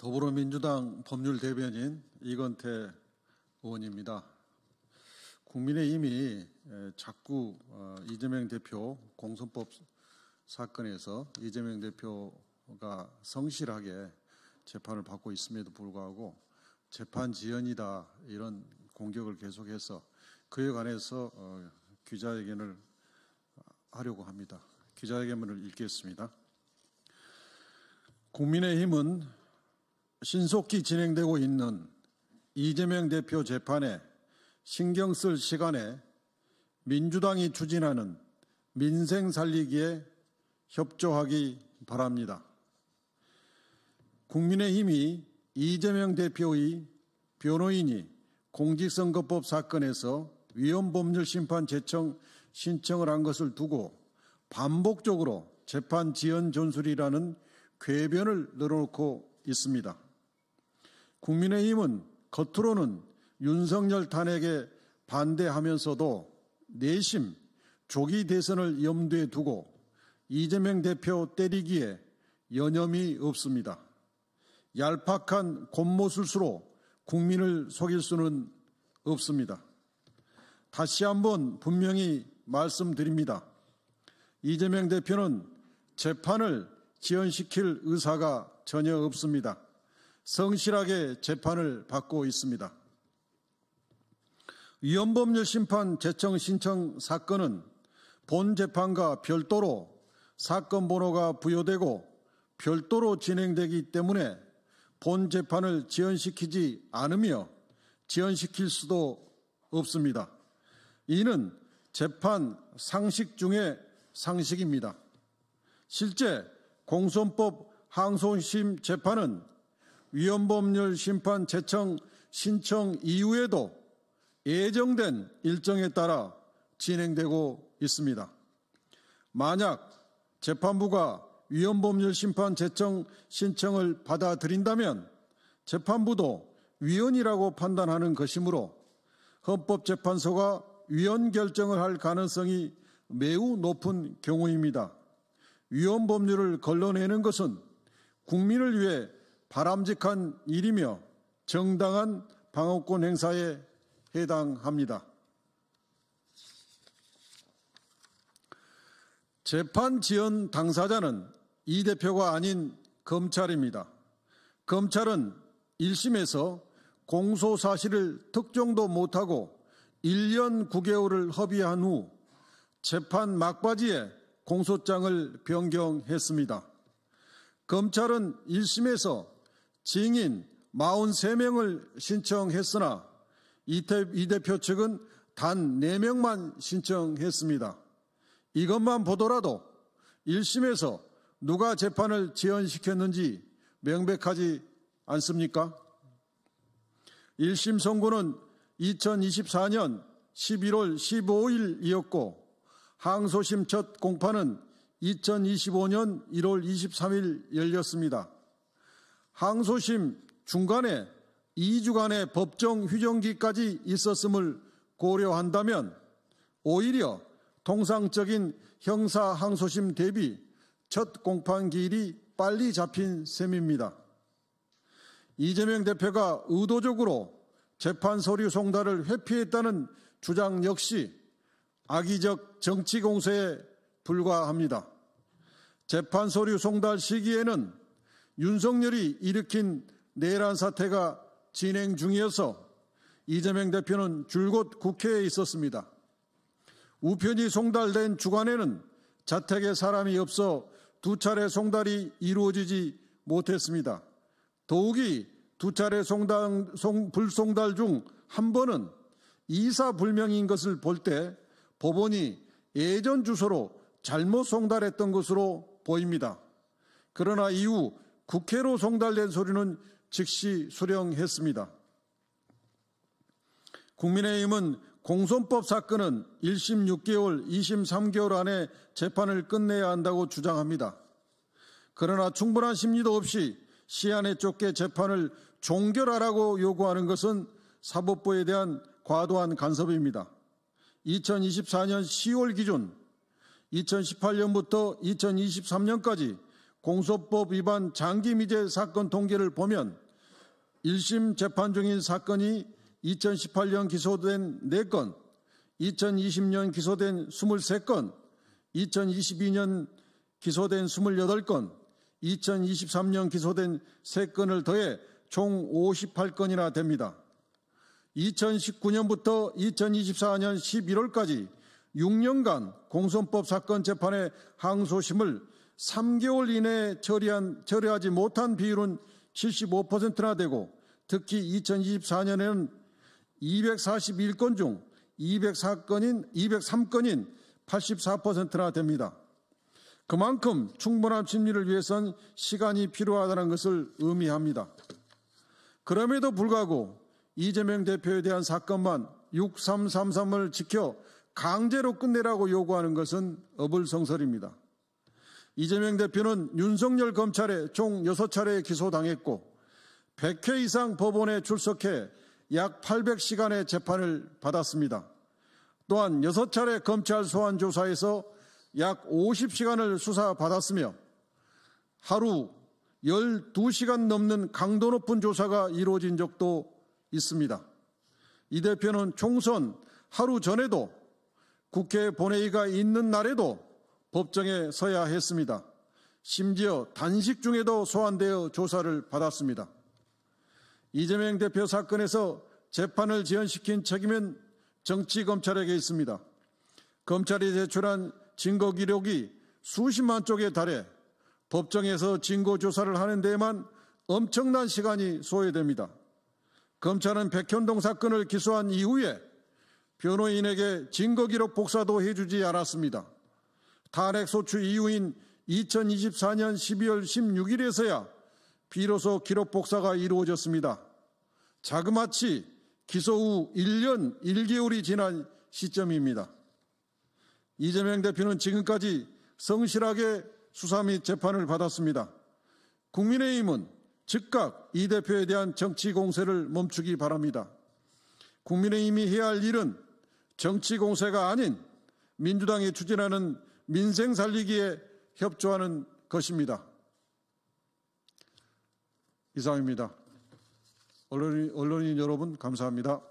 더불어민주당 법률대변인 이건태 의원입니다. 국민의힘이 자꾸 이재명 대표 공선법 사건에서 이재명 대표가 성실하게 재판을 받고 있음에도 불구하고 재판 지연이다 이런 공격을 계속해서 그에 관해서 기자회견을 하려고 합니다. 기자회견문을 읽겠습니다. 국민의힘은 신속히 진행되고 있는 이재명 대표 재판에 신경 쓸 시간에 민주당이 추진하는 민생 살리기에 협조하기 바랍니다. 국민의힘이 이재명 대표의 변호인이 공직선거법 사건에서 위헌법률심판 제청 신청을 한 것을 두고 반복적으로 재판 지연 전술이라는 궤변을 늘어놓고 있습니다. 국민의힘은 겉으로는 윤석열 탄핵에 반대하면서도 내심 조기 대선을 염두에 두고 이재명 대표 때리기에 여념이 없습니다. 얄팍한 곤모술수로 국민을 속일 수는 없습니다. 다시 한번 분명히 말씀드립니다. 이재명 대표는 재판을 지연시킬 의사가 전혀 없습니다. 성실하게 재판을 받고 있습니다. 위헌법률 심판 제청 신청 사건은 본 재판과 별도로 사건 번호가 부여되고 별도로 진행되기 때문에 본 재판을 지연시키지 않으며 지연시킬 수도 없습니다. 이는 재판 상식 중의 상식입니다. 실제 공선법 항소심 재판은 위헌법률 심판 제청 신청 이후에도 예정된 일정에 따라 진행되고 있습니다. 만약 재판부가 위헌법률 심판 제청 신청을 받아들인다면 재판부도 위헌이라고 판단하는 것이므로 헌법재판소가 위헌 결정을 할 가능성이 매우 높은 경우입니다. 위헌법률을 걸러내는 것은 국민을 위해 바람직한 일이며 정당한 방어권 행사에 해당합니다. 재판 지연 당사자는 이 대표가 아닌 검찰입니다. 검찰은 1심에서 공소 사실을 특정도 못하고 1년 9개월을 허비한 후 재판 막바지에 공소장을 변경했습니다. 검찰은 1심에서 증인 43명을 신청했으나 이 대표 측은 단 4명만 신청했습니다. 이것만 보더라도 1심에서 누가 재판을 지연시켰는지 명백하지 않습니까? 1심 선고는 2024년 11월 15일이었고 항소심 첫 공판은 2025년 1월 23일 열렸습니다. 항소심 중간에 2주간의 법정 휴정기까지 있었음을 고려한다면 오히려 통상적인 형사 항소심 대비 첫 공판 기일이 빨리 잡힌 셈입니다. 이재명 대표가 의도적으로 재판 서류 송달을 회피했다는 주장 역시 악의적 정치 공세에 불과합니다. 재판 서류 송달 시기에는 윤석열이 일으킨 내란 사태가 진행 중이어서 이재명 대표는 줄곧 국회에 있었습니다. 우편이 송달된 주간에는 자택에 사람이 없어 2차례 송달이 이루어지지 못했습니다. 더욱이 2차례 불송달 중 한 번은 이사불명인 것을 볼 때 법원이 예전 주소로 잘못 송달했던 것으로 보입니다. 그러나 이후 국회로 송달된 서류는 즉시 수령했습니다. 국민의힘은 공선법 사건은 1심 6개월, 2심 3개월 안에 재판을 끝내야 한다고 주장합니다. 그러나 충분한 심리도 없이 시한에 쫓겨 재판을 종결하라고 요구하는 것은 사법부에 대한 과도한 간섭입니다. 2024년 10월 기준 2018년부터 2023년까지 공소법 위반 장기 미제 사건 통계를 보면 1심 재판 중인 사건이 2018년 기소된 4건, 2020년 기소된 23건, 2022년 기소된 28건, 2023년 기소된 3건을 더해 총 58건이나 됩니다. 2019년부터 2024년 11월까지 6년간 공소법 사건 재판의 항소심을 3개월 이내에 처리하지 못한 비율은 75%나 되고, 특히 2024년에는 241건 중 203건인 84%나 됩니다. 그만큼 충분한 심리를 위해선 시간이 필요하다는 것을 의미합니다. 그럼에도 불구하고 이재명 대표에 대한 사건만 6333을 지켜 강제로 끝내라고 요구하는 것은 어불성설입니다. 이재명 대표는 윤석열 검찰에 총 6차례 기소당했고 100회 이상 법원에 출석해 약 800시간의 재판을 받았습니다. 또한 6차례 검찰 소환 조사에서 약 50시간을 수사받았으며 하루 12시간 넘는 강도 높은 조사가 이루어진 적도 있습니다. 이 대표는 총선 하루 전에도 국회 본회의가 있는 날에도 법정에 서야 했습니다. 심지어 단식 중에도 소환되어 조사를 받았습니다. 이재명 대표 사건에서 재판을 지연시킨 책임은 정치검찰에게 있습니다. 검찰이 제출한 증거 기록이 수십만 쪽에 달해 법정에서 증거 조사를 하는 데에만 엄청난 시간이 소요됩니다. 검찰은 백현동 사건을 기소한 이후에 변호인에게 증거 기록 복사도 해주지 않았습니다. 탄핵 소추 이후인 2024년 12월 16일에서야 비로소 기록 복사가 이루어졌습니다. 자그마치 기소 후 1년 1개월이 지난 시점입니다. 이재명 대표는 지금까지 성실하게 수사 및 재판을 받았습니다. 국민의힘은 즉각 이 대표에 대한 정치 공세를 멈추기 바랍니다. 국민의힘이 해야 할 일은 정치 공세가 아닌 민주당이 추진하는 민생 살리기에 협조하는 것입니다. 이상입니다. 언론인 여러분 감사합니다.